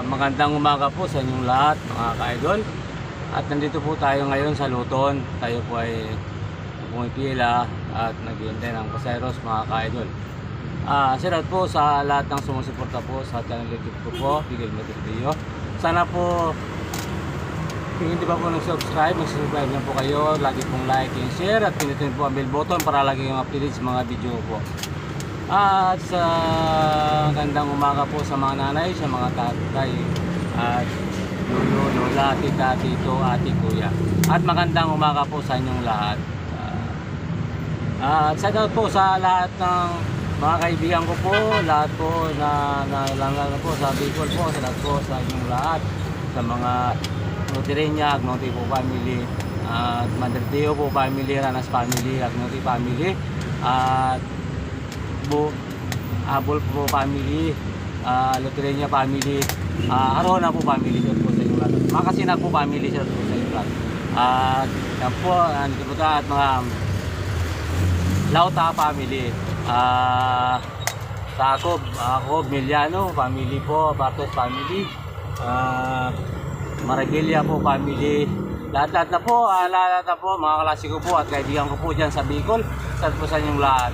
Magandang umaga po sa inyong lahat mga ka-idol. At nandito po tayo ngayon sa Luton. Tayo po ay pumipila at naghihintay ng paseros mga ka-idol. Shoutout po sa lahat ng sumusuporta po sa channel YouTube ko po, Bigel Matic Video. Sana po kung hindi pa po nag-subscribe, mag-subscribe na po kayo. Lagi pong like and share at pinutin po ang bell button para lagi yung updated sa mga video po. At sa gandang umaga po sa mga nanay, sa mga tatay at lolo, lola, tita, tito, ate, kuya. At magandang umaga po sa inyong lahat. At shoutout po sa lahat ng mga kaibigan ko po, lahat po na lalo po sa Bicol po, shoutout po sa inyong lahat, sa mga Nutirenya, Agnotti po family, at Madrideo po family, Ranas family, Agnotti family, at Abol po family, Luterenia family, Arona po family, sir po sa inyo lahat. Makasinag po family, sir po sa inyo lahat. At yan po, nandito po at mga Lauta family, Sacob, Miliano family po, Bartos family, Maragilla po family, lahat na po, mga klasiko po at kaibigan ko po dyan sa Bicol, sir po sa inyong lahat.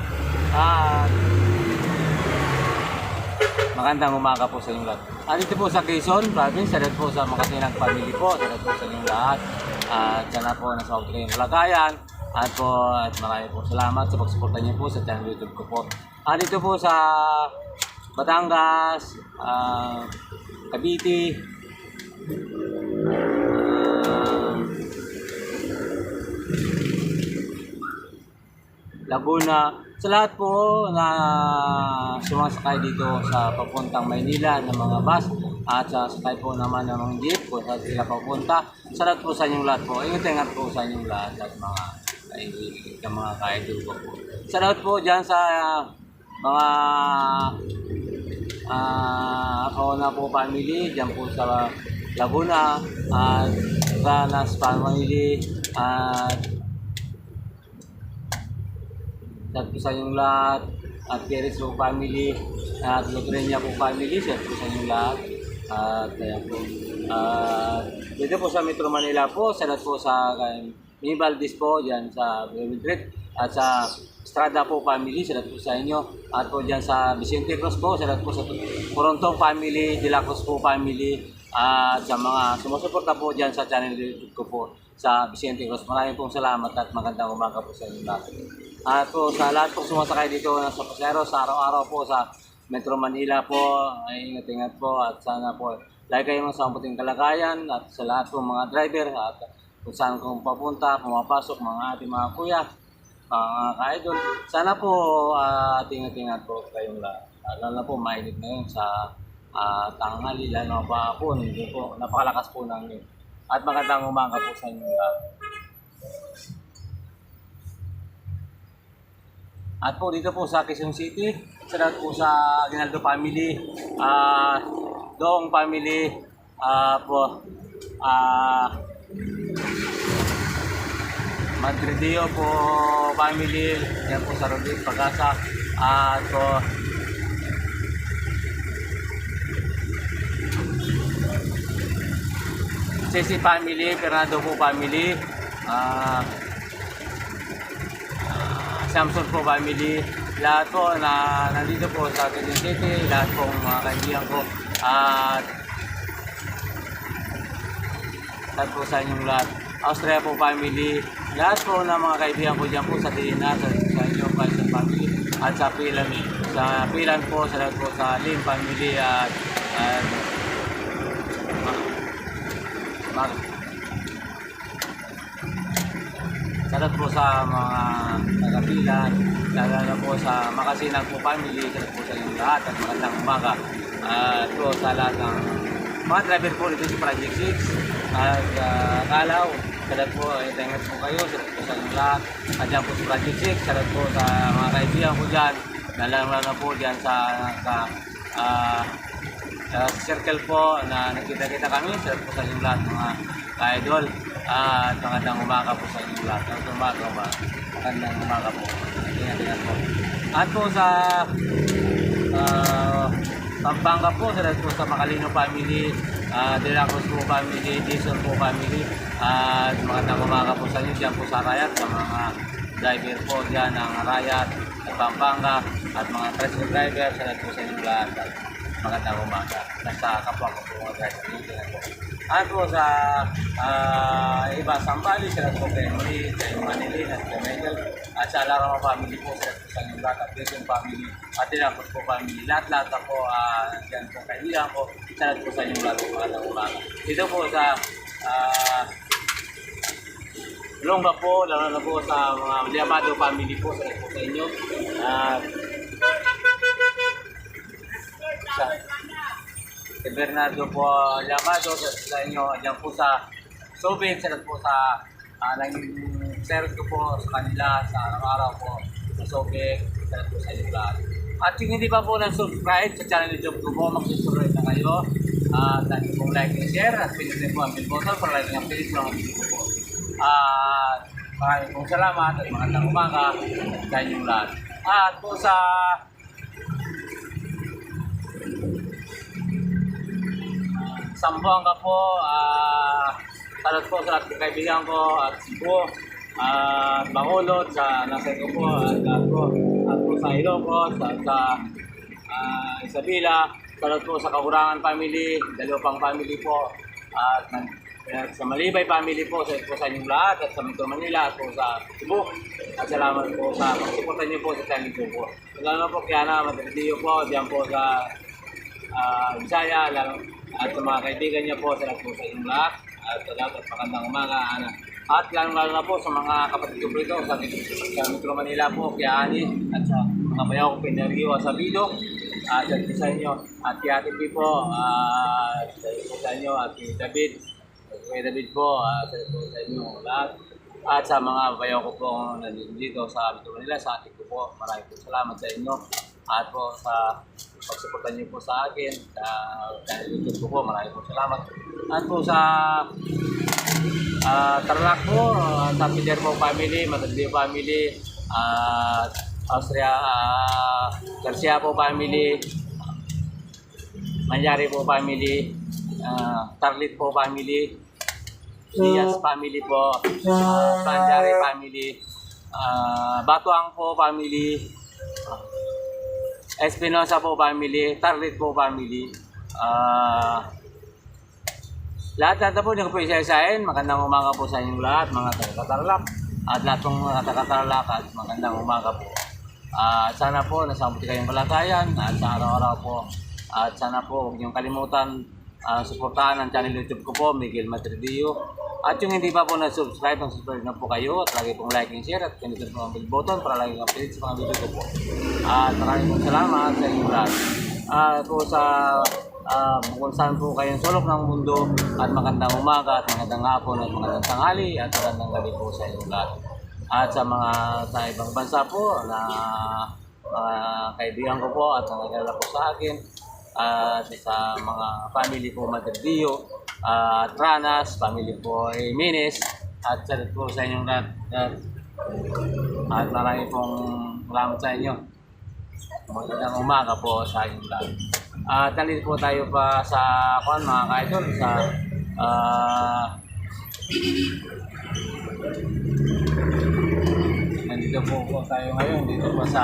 Magandang umaga po sa inyong lahat. Dito po sa Quezon Province, salat po sa Makasinag family po, salat po sa inyong lahat. At sana po nasa huwag kayong lagayan. At marami po salamat sa pagsuporta niyo po sa channel YouTube ko po. Dito po sa Batangas, Cavite, Laguna, sa lahat po na sumasakay dito sa papuntang Maynila ng mga bus at sasakay po naman ng mga jeep kung saan sila papunta. Sa lahat po sa inyong lahat po, ingat po sa inyong lahat at mga ka-idol ko po. Sa lahat po dyan sa mga Arona po family, dyan po sa Laguna at Ranas family at po sa inyong lahat at Perez po family at Lutrenia po family, share po sa inyong lahat at kaya po dito po sa Metro Manila po, share po sa Mibaldis po dyan sa Madrid at sa Estrada po family, share po sa inyo at po dyan sa Vicente Cruz po, share po sa Corontong family, De La Cruz po family at sa mga sumusuporta po dyan sa channel YouTube ko po sa Vicente Cruz. Maraming pong salamat at magandang umaga po sa inyo lahat. At po sa lahat po sumasakay dito sa pasero sa araw-araw po sa Metro Manila po, ay ingat po at sana po lagi kayong sa mabuting kalagayan at sa lahat po mga driver at kung saan kung papunta, pumapasok mga ating mga kuya, mga ka-idol. Sana po ingat po kayong lahat. Lalo na po mainit ngayon sa tanghali, lalo pa po, hindi po, napakalakas po ng at magandang umaga po sa inyo lahat. At po dito po sa Quezon City, salamat po sa Aguinaldo family, Doong family, Madrideo po family, yan po sa Rodin Pagasa, at po Ceci family, Fernando po family, Samson po family, lahat po na nandito po sa Quezon City, lahat po mga kaibigan ko at lahat po sa inyong lahat. Austria po family, lahat po na mga kaibigan ko dyan po sa Tina, sa inyong Quezon family at sa Pilan po, sa lahat po sa Lim family at salamat po sa mga tagapilan, lalo po sa Makasinag po family, salamat po sa inyong lahat at magandang umaga. At po sa lahat ng mga driver po dito sa Project 6 at Kalaw, salamat po, ingat po kayo, salamat po sa inyong lahat. At dyan po sa Project 6, salamat po sa mga kaibigan ko dyan, lalo po dyan sa circle po na nakita-kita kami, salamat po sa inyong lahat mga ka-idol. At magandang umaga po sa inyong lahat. Magandang umaga po. Ingat po. At po sa Pampanga po, sa po sa Macalino family, De La Cruz po family, Dizon po family, at magandang umaga po sa inyo dyan po sa Arayat, sa mga driver po dyan ng Arayat at Pampanga, at mga tricycle driver, sa po sa inyo lahat. Magandang umaga. Nasa kapwa ko po mga driver po. At po sa iba Sambali, sila po kay Muli, kay Manilin, at kay Michael, at sa Alarama family po, sila po sa inyong lahat, at Dizon family, at Dilapot po family, lahat-lahat na po, dyan po kaibigan ko, sila po sa inyong lahat po, magandang umaga. Dito po sa Longga po, lalo na po sa mga Liamado family po, sila po sa inyo, sa kay Bernardo po Llamado sa inyo, dyan po sa Soviet, sila po sa naging service ko po sa kanila sa araw-araw po sa Soviet, sila po sa inyo lahat. At yung hindi pa po nag-subscribe sa channel YouTube ko po, mag-subscribe na kayo. At kung like and share, at pinili po ang bell button para like ang page ng video ko po. Maraming pong salamat at magandang umaga sa inyong lahat. At po sa Sambuanga po, salot po sa lahat ng kaibigan ko at Cebu, Bacolod, sa nasa ko po, at po sa Ilocos, at sa Isabela, salot po sa Kahurangan family, Dalupang family po, at sa Malibay family po, sa inyong lahat, at sa Metro Manila, at po sa Cebu, at salamat po sa pagsuporta niyo po sa channel ko po. Lalo po kaya na Madridio po, diyan po sa Bisaya, at sa mga kaibigan niya po, sila po sa inyong lahat, at salamat at magandang umaga. At lalo na po sa mga kapatid ko rito sa Metro Manila po, kaya Ani, at sa mga bayaw ko Pinargiwa sa Bilo, at sa inyo, at kay Ate P po, sa inyo, at kay David po, sa inyo lahat. At sa mga bayaw ko po dito sa Metro Manila, sa Ate ko po, maraming po salamat sa inyo. At po sa pagsuporta niyo po sa akin, sa YouTube ko po, maraming po salamat. At po sa Tarlac po, sa Pidermo family, Matagdio family, Austria, Garcia po family, Manyari po family, Tarlit po family, Diaz family po, Manyari family, Batuang po family, Espinosa po family, Tarlit po family, lahat po yung po isa-isahin. Magandang umaga po sa inyong lahat, mga taga-Tarlac, at lahat ng mga taga-Tarlac, at magandang umaga po. Sana po nasabuti kayong balatayan, at sa araw-araw po, at sana po huwag niyong kalimutan suportahan ang channel YouTube ko po, Miguel Madridio. At yung hindi pa po na-subscribe, subscribe na po kayo, at lagi pong like and share, at pindutin po ang bell button para lagi update sa mga video ko po. At maraming pong salamat sa inyong lahat. Po sa kung saan po kayong sulok ng mundo, at magandang umaga, at magandang hapon, at magandang tanghali, at magandang gabi po sa inyong lahat. At sa mga sa ibang bansa po na mga kaibigan ko po at nagagala po sa akin, at sa mga family po Madridio, at Ranas, family po Jimenez, at salit po sa inyong lahat, at marami pong salamat sa inyo. Magandang umaga po sa inyong lahat. At nandito po tayo pa sa mga kaidol, sa nandito po tayo ngayon, dito po sa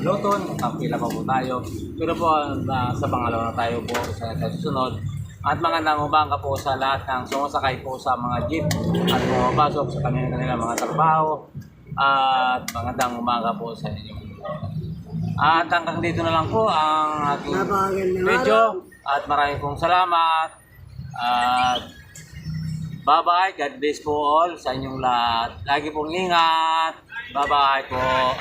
Luton, kapila pa po tayo. Pero po sa pangalawa na tayo po sa susunod. At magandang umaga po sa lahat ng sumasakay po sa mga jeep at pumapasok sa kanilang mga trabaho. At magandang umaga po sa inyo. At hanggang dito na lang po ang ating video. At maraming pong salamat. At bye-bye. God bless po all sa inyong lahat. Lagi pong ingat. Bye-bye po.